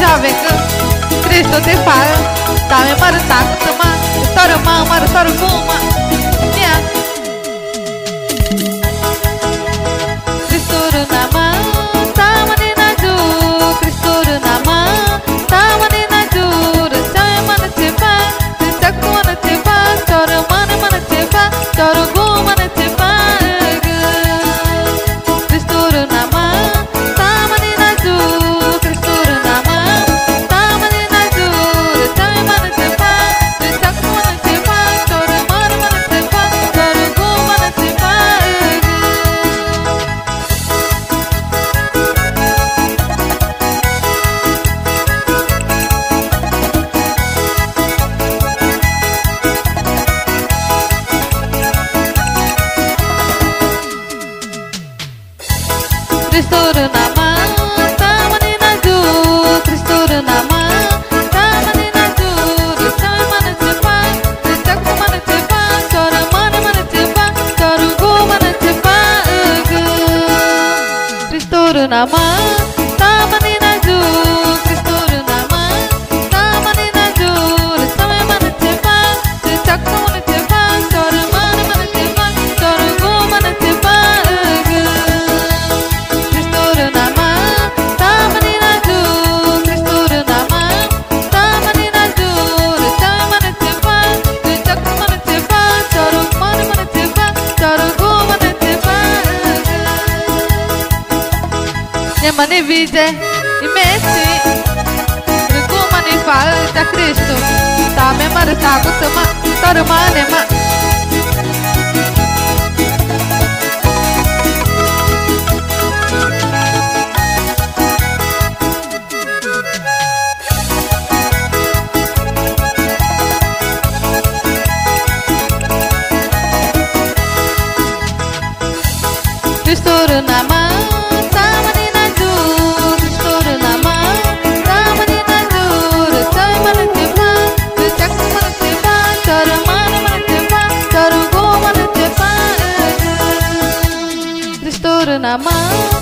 jovem Cristo te fala, dame para o taco, toma, estoura mão, para estoura guma, Cristo na mão, tá manina ju, Cristo na mão, tá manina ju, chama mana chepa, chaku mana chepa, estoura mana chepa, estoura guma mana chepa, Cristo na mão, tá manina ju, Cristo na mão, tá manina ju, chama mana chepa, chaku mana chepa, estoura mana chepa, estoura guma mana chepa. Cristo na mão, tá manina ju, Cristo na mão, tá manina ju, chama mana chepa, chaku mana chepa, chora mana chepa, chora gu mana chepa, Cristo na mão, tá manina ju, Cristo na mão, tá manina ju, chama mana chepa, chaku mana chepa, chora mana chepa, chora gu mana chepa. Mani vide i messi Ruguma ni falta Cristo Ta me marta kutuma Tarumane ma Cristo na mão Cristo na mão.